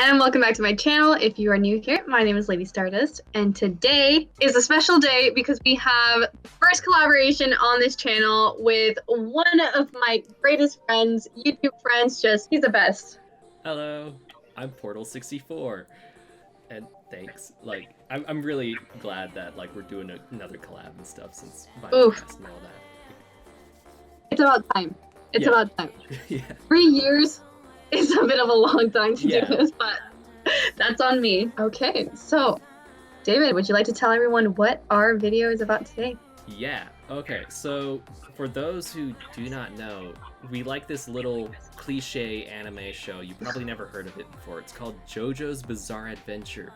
and welcome back to my channel. If you are new here, my name is Lady Stardust, and today is a special day because we have the first collaboration on this channel with one of my greatest friends, YouTube friends. He's the best. Hello, I'm Portal64, and thanks. I'm really glad that we're doing another collab and stuff since podcast and all that. It's about time. It's about time. Yeah. 3 years is a bit of a long time to do this, but that's on me. Okay, so David, would you like to tell everyone what our video is about today? Yeah, okay, so for those who do not know, we like this little cliche anime show. You probably never heard of it before. It's called Jojo's Bizarre Adventure.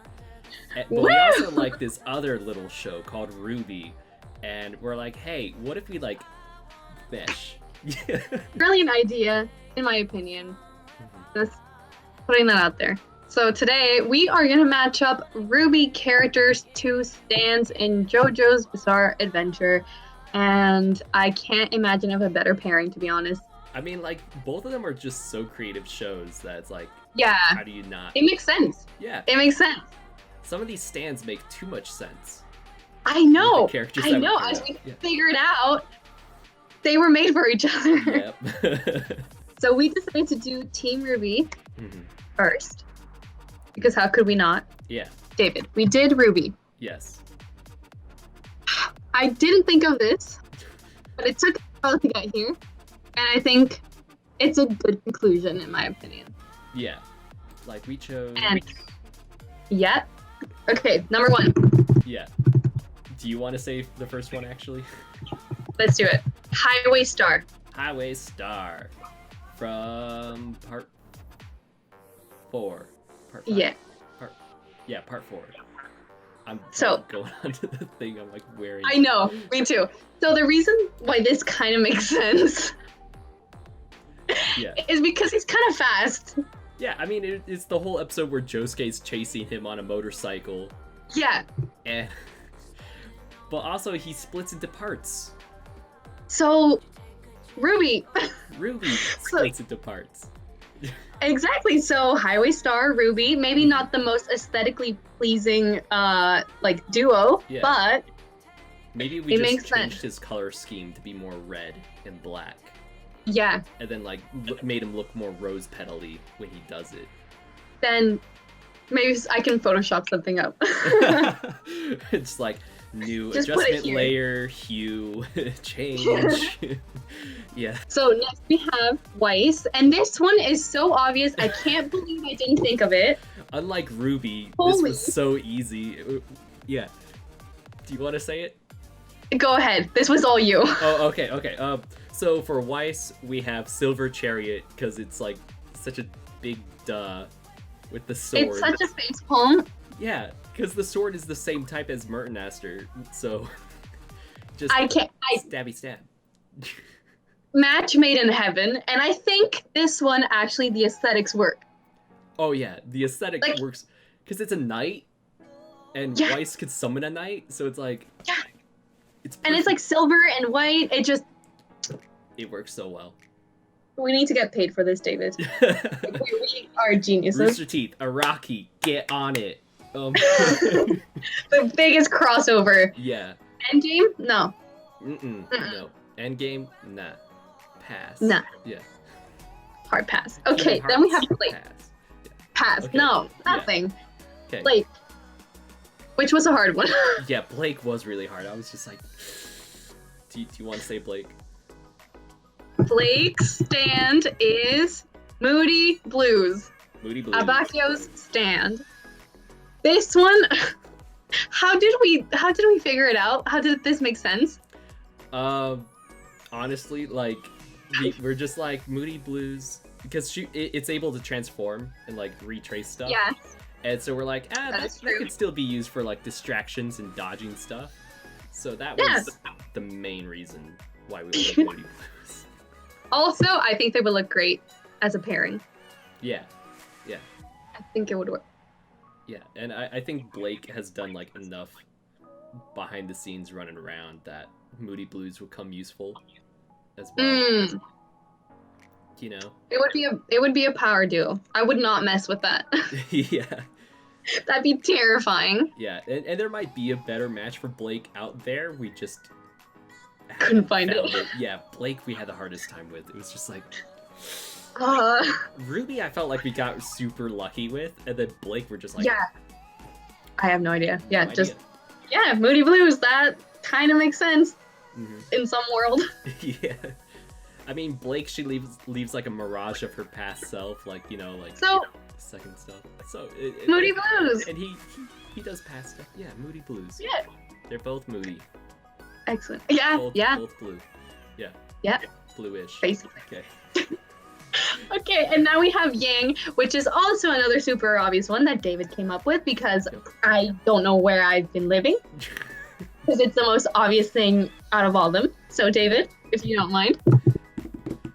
But we also like this other little show called RWBY, and we're like, hey, what if we mesh? Brilliant idea, in my opinion. Just putting that out there. So today we are gonna match up RWBY characters to stands in JoJo's Bizarre Adventure, and I can't imagine of a better pairing, to be honest. I mean, both of them are just so creative shows that it's how do you not? It makes sense. Yeah, it makes sense. Some of these stands make too much sense. I know. As we figured out, they were made for each other. Yep. So we decided to do Team RWBY first, because how could we not? Yeah. David, we did RWBY. Yes. I didn't think of this, but it took a while to get here, and I think it's a good conclusion in my opinion. Yeah. We chose... Yeah. Okay, number one. Yeah. Do you want to say the first one, actually? Let's do it. Highway Star. Highway Star. From part 4. Part 5. Yeah. Part 4. I'm going on to the thing. I'm wearing. I know, me too. So the reason why this kind of makes sense is because he's kind of fast. Yeah, I mean, it's the whole episode where Josuke's chasing him on a motorcycle. Yeah. But also, he splits into parts. So, RWBY splits into parts. Exactly. So, Highway Star, RWBY, maybe not the most aesthetically pleasing, duo, but maybe we just changed his color scheme to be more red and black. Yeah. And then, made him look more rose petal-y when he does it. Then, maybe I can Photoshop something up. It's new just adjustment layer, hue, change. Yeah. So next we have Weiss, and this one is so obvious. I can't believe I didn't think of it. Unlike RWBY, this was so easy. Yeah. Do you want to say it? Go ahead. This was all you. Oh, okay. So for Weiss, we have Silver Chariot because it's such a big duh with the sword. It's such a face palm. Yeah, because the sword is the same type as Mertenaster, so just stabby stab. Match made in heaven, and I think this one actually the aesthetics work. Oh yeah, the aesthetic works because it's a knight, and Weiss could summon a knight, so it's it's perfect. And it's silver and white. It works so well. We need to get paid for this, David. We are geniuses. Rooster Teeth, Araki, get on it. The biggest crossover. Yeah. Endgame? No. No. Endgame? Nah. Pass. Nah. Yeah. Hard pass. Okay, then we have Blake. Pass. Okay. No, nothing. Okay. Blake. Which was a hard one. Yeah, Blake was really hard. I was just do you want to say Blake? Blake's stand is Moody Blues. Moody Blues. Abakio's stand. This one, how did we figure it out? How did this make sense? Honestly, we're just Moody Blues because it's able to transform and retrace stuff. Yeah. And so we're that could still be used for distractions and dodging stuff. So that was the main reason why we were Moody Blues. Also, I think they would look great as a pairing. Yeah. I think it would work. Yeah, and I think Blake has done enough behind the scenes running around that Moody Blues will come useful as well. you know. It would be a power duo. I would not mess with that. Yeah. That'd be terrifying. Yeah, and there might be a better match for Blake out there. We just Couldn't find it. Yeah, Blake we had the hardest time with. It was just like RWBY I felt like we got super lucky with, and then Blake we're just like yeah. I have no idea. Yeah, no just idea. yeah, Moody Blues, that kind of makes sense Mm-hmm. in some world. Yeah. I mean, Blake, she leaves like a mirage of her past self, like, you know, like So second stuff. So Moody Blues. and he does past stuff. Yeah, Moody Blues. Yeah. They're both moody. Excellent. Yeah, yeah. Both blue. Yeah. Yeah. Bluish. Basically. Okay. Okay, and now we have Yang, which is also another super obvious one that David came up with because I don't know where I've been living. Because it's the most obvious thing out of all of them. So David, if you don't mind.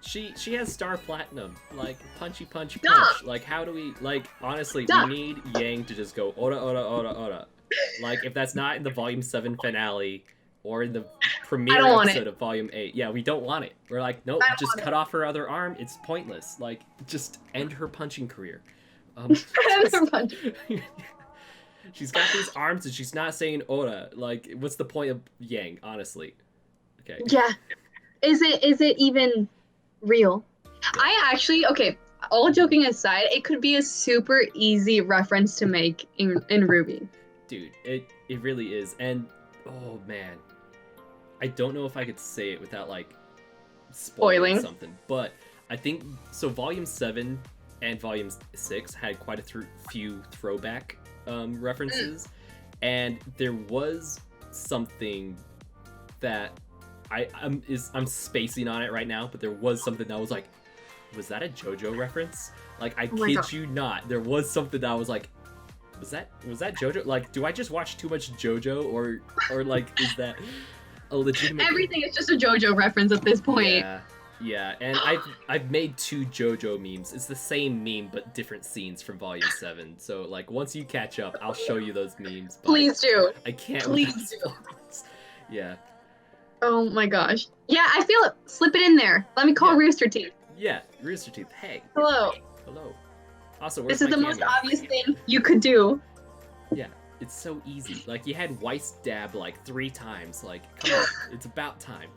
She has star platinum, like punchy punch. Duh. Like how do we honestly Duh. we need Yang to just go ora ora ora ora. Like if that's not in the Volume 7 finale or in the premiere episode of Volume 8, yeah, we don't want it. We're like, nope, just cut off her other arm. It's pointless. Like just end her punching career. She's got these arms and she's not saying ora. Like what's the point of Yang, honestly? Okay. Yeah. Is it even real? I actually, okay, all joking aside, it could be a super easy reference to make in RWBY. Dude, it really is. And oh man, I don't know if I could say it without like spoiling something, but I think so Volume 7 and Volume 6 had quite a few throwback references, and there was something that I'm spacing on it right now, but there was something that was like, was that a Jojo reference? Like I kid you not, there was something that I was like, was that Jojo? Like, do I just watch too much Jojo, or like is that a legitimate? Everything is just a Jojo reference at this point. Yeah, and I've made 2 Jojo memes. It's the same meme but different scenes from Volume 7. So like once you catch up, I'll show you those memes. But Please do. I can't. Please do. Yeah. Oh my gosh. Yeah, I feel it. Slip it in there. Let me call Rooster Teeth. Yeah, Rooster Teeth. Hey. Hello. Hello. Also, this is the most obvious thing you could do. Yeah, it's so easy. Like you had Weiss dab like 3 times. Like, come on, it's about time.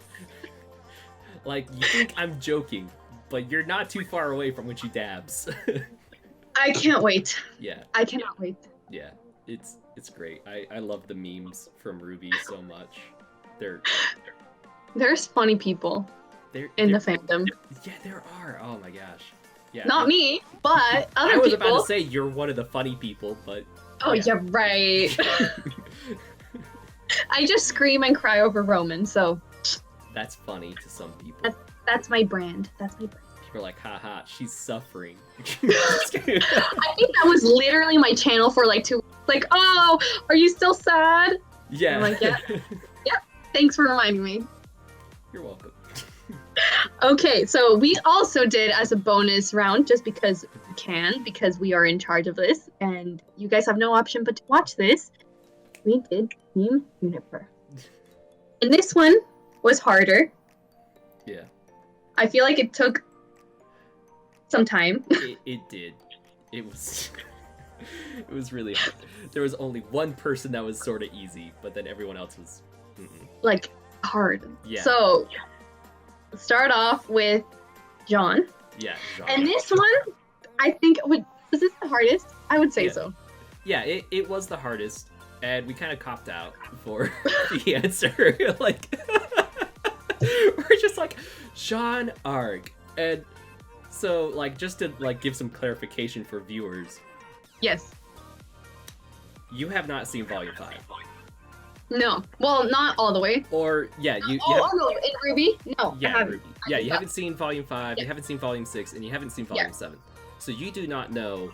Like you think I'm joking, but you're not too far away from when she dabs. I can't wait. Yeah. I cannot wait. Yeah, it's great. I love the memes from RWBY so much. There's funny people in the fandom. Yeah, there are. Oh my gosh. Yeah. Not me, but other people. I was about to say you're one of the funny people, but. Oh yeah, right. I just scream and cry over Roman, so. That's funny to some people. That's my brand. That's my brand. People are like, haha, she's suffering. I think that was literally my channel for like 2 weeks. Like, oh, are you still sad? Yeah. I'm like, yeah. Yeah. Thanks for reminding me. You're welcome. Okay, so we also did as a bonus round, just because we can, because we are in charge of this, and you guys have no option but to watch this. We did Team Juniper. And this one was harder. Yeah. I feel like it took some time. It did. It was it was really hard. There was only one person that was sort of easy, but then everyone else was like hard. Yeah. So start off with John. Yeah, John. And this one, I think was this the hardest? I would say so. Yeah, it was the hardest, and we kind of copped out for the answer. Like we're just like Jean Arc, and so like just to like give some clarification for viewers. Yes. You have not seen Volume 5. No. Well, not all the way. Or yeah, you. Oh no, in RWBY? No. Yeah, RWBY. Yeah, you haven't seen Volume 5. You haven't seen Volume 6, and you haven't seen Volume 7. So you do not know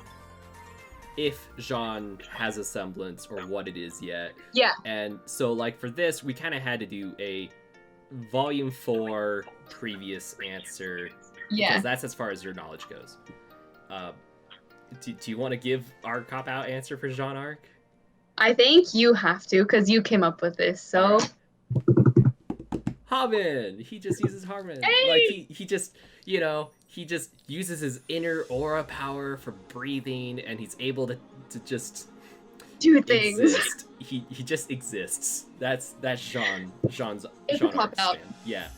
if Jean has a semblance or what it is yet. Yeah. And so like for this, we kind of had to do a Volume 4 previous answer. Yeah. Because that's as far as your knowledge goes. Do you want to give our cop-out answer for Jean Arc? I think you have to, because you came up with this, so... Hamen. He just uses Hamen. Hey! Like he just, he just uses his inner aura power for breathing, and he's able to just Do things. exist. He just exists. That's Jean's It's Jean a cop Arc out. stand. Yeah.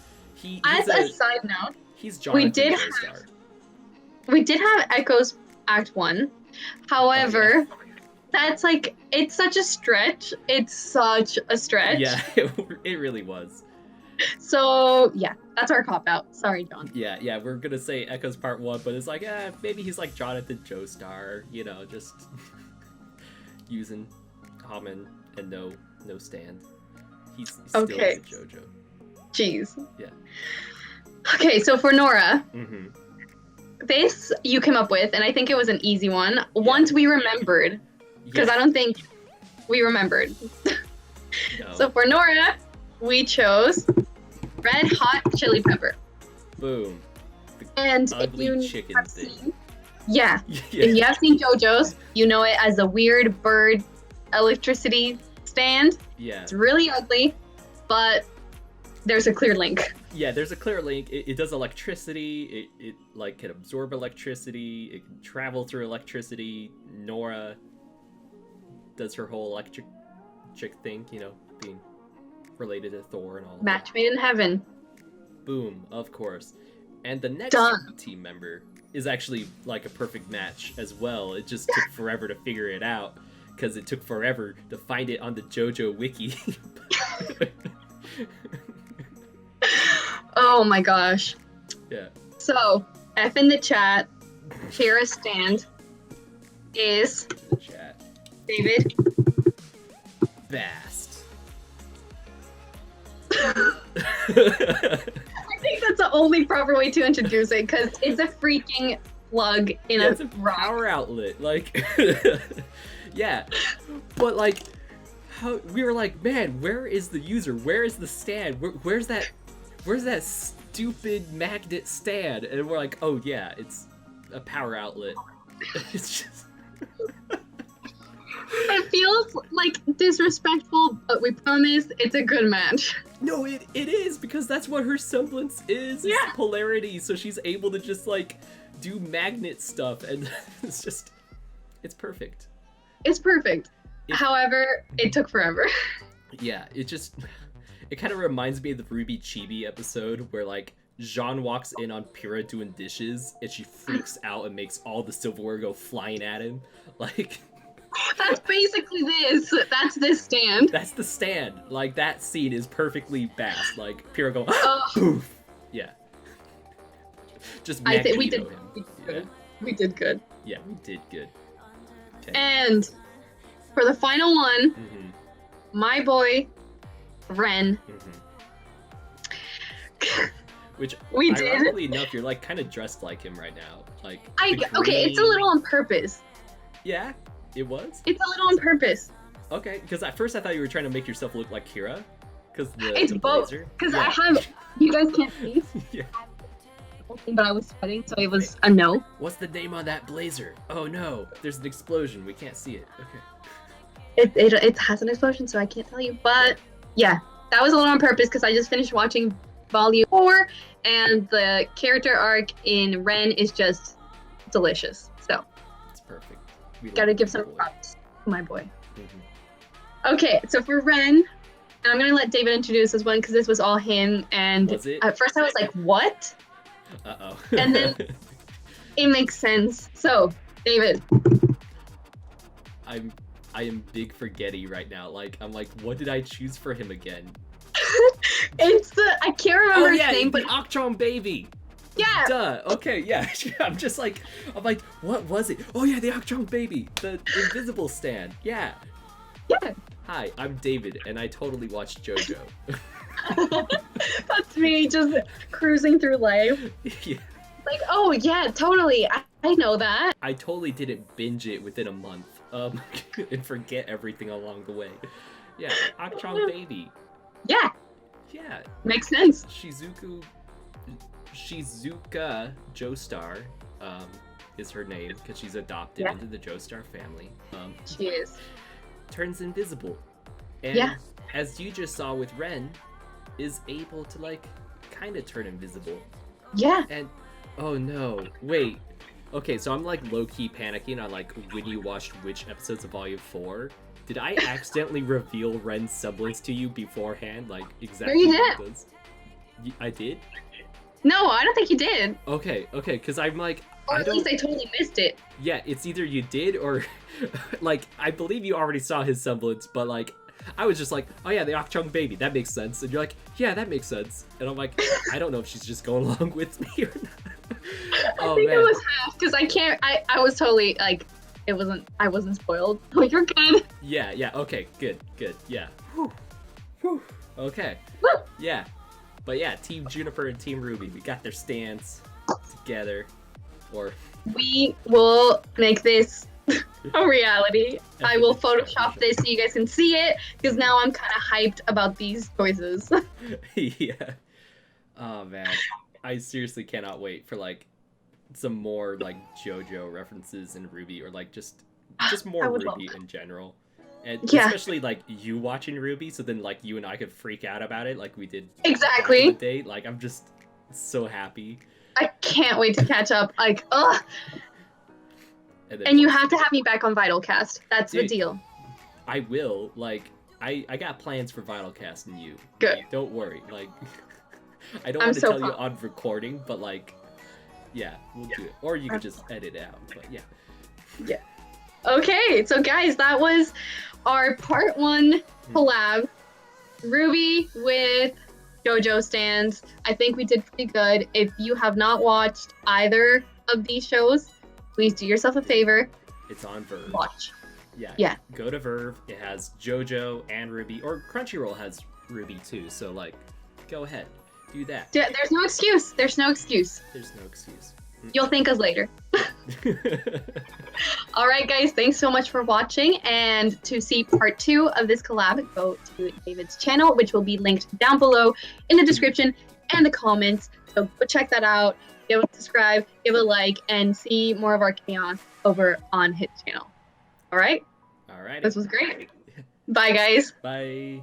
As a side note, He's Jonathan did Joestar. we did have Echoes Act 1. However, that's like, it's such a stretch. It's such a stretch. Yeah, it really was. So, yeah, that's our cop out. Sorry, John. Yeah, we're gonna say Echoes Part 1, but it's like, maybe he's like Jonathan Joestar, just using Hamen and no stand. He's still Okay. a Jojo. Jeez. Yeah. Okay, so for Nora, Mm-hmm. this you came up with, and I think it was an easy one. Once we remembered, because I don't think we remembered. No. So for Nora, we chose red hot chili pepper. Boom. And if Ugly you chicken have thing. seen, yeah, Yeah. if you have seen JoJo's, you know it as a weird bird electricity stand. Yeah. It's really ugly, but there's a clear link. Yeah, there's a clear link. It does electricity. It like can absorb electricity. It can travel through electricity. Nora does her whole electric chick thing, being related to Thor and all of Match made in heaven. that. Boom, of course. And the next Done. team member is actually like a perfect match as well. It just took forever to figure it out because it took forever to find it on the JoJo wiki. Oh my gosh. Yeah. So, F in the chat, Kira's stand is The chat. David. Bast. I think that's the only proper way to introduce it because it's a freaking plug in It's a a rock. power outlet, like. Yeah, but like, how we were like, man, where is the user? Where is the stand? Where's that stupid magnet stand? And we're like, oh yeah, it's a power outlet. It's just. It feels like disrespectful, but we promise it's a good match. No, it is, because that's what her semblance is. Yeah. It's polarity, so she's able to just like do magnet stuff, and it's perfect. It's perfect. However, it took forever. Yeah, it kind of reminds me of the RWBY Chibi episode where like Jean walks in on Pyrrha doing dishes and she freaks out and makes all the silverware go flying at him. Like, That's basically this. That's this stand. that's the stand. Like, that scene is perfectly Bast. Like, Pyrrha go, Oh. poof. Yeah. Just I think we Magneto did. him. We did Yeah. good. We did good. Yeah, we did good. Okay. And for the final one, Mhm, my boy, Ren. mhm. Which, We did. ironically enough, you're like kind of dressed like him right now. Like, the Okay, it's a green- little on purpose. Yeah, it was. It's a little on purpose. Okay, because at first I thought you were trying to make yourself look like Kira, because It's the both. blazer. Because Yeah. I have, you guys can't see, Yeah. but I was sweating, so it was a no. What's the name on that blazer? Oh no, there's an explosion. We can't see it. Okay. It has an explosion, so I can't tell you. But yeah, that was a little on purpose because I just finished watching Volume 4, and the character arc in Ren is just delicious. So It's perfect. We gotta love give the some boy. props to my boy. Mhm. Okay, so for Ren, and I'm gonna let David introduce this one because this was all him, and Was it? at first I was like, what? Uh-oh. And then- It makes sense. So, David, I am big for Getty right now. Like, I'm like, what did I choose for him again? it's the, I can't remember Oh his yeah, name, the but Octron baby. yeah, Duh. Okay, yeah. I'm like, what was it? Oh yeah, the Octron baby, the invisible stand. Yeah. yeah. Hi, I'm David, and I totally watched JoJo. That's me just cruising through life. Yeah. Like, oh yeah, totally. I know that. I totally didn't binge it within a month, and forget everything along the way. Yeah, Octron baby. Yeah, Yeah, makes sense. Shizuka Joestar, is her name because she's adopted Yeah. into the Joestar family. She is. Turns invisible, and Yeah. as you just saw with Ren, is able to like kind of turn invisible. Yeah. And oh no, wait. Okay, so I'm like low-key panicking on like when you watched which episodes of Volume 4. Did I accidentally reveal Ren's semblance to you beforehand? Like exactly you what did. it was? I did? No, I don't think you did. Okay, because I'm like, Or I at don't... least I totally missed it. Yeah, it's either you did or like I believe you already saw his semblance, but like I was just like, oh yeah, the Akchung baby, that makes sense. And you're like, yeah, that makes sense. And I'm like, I don't know if she's just going along with me or not. I think it was half because I was totally like, I wasn't spoiled. Oh, you're good. Yeah, okay, good, yeah. Whew. Okay, Woo. yeah. But yeah, Team Juniper and Team RWBY, we got their stands together. Or We will make this a reality. I will Photoshop this so you guys can see it because now I'm kind of hyped about these choices. Yeah. Oh man, I seriously cannot wait for like some more like JoJo references in RWBY, or like just more RWBY in general. And especially like you watching RWBY, so then like you and I could freak out about it like we did exactly back in the day. Like I'm just so happy. I can't wait to catch up. Like, ugh. And you have to have me back on Vitalcast. That's the deal. I will. Like, I got plans for Vitalcast and you. Good. Like, don't worry. Like, I don't want to tell you on recording, but like, yeah, we'll do it. Or you could just edit it out. But yeah. Yeah. Okay, so guys, that was our part 1 collab. RWBY with JoJo stands. I think we did pretty good. If you have not watched either of these shows, please do yourself a favor. It's on Verve. Watch. Yeah. Go to Verve. It has JoJo and RWBY, or Crunchyroll has RWBY too. So like, go ahead, do that. Yeah, there's no excuse. There's no excuse. You'll thank us later. All right, guys, thanks so much for watching. And to see part 2 of this collab, go to David's channel, which will be linked down below in the description and the comments. So go check that out. Give it a subscribe, give it a like, and see more of our chaos over on his channel. All right? All right. This was great. Bye, guys. Bye.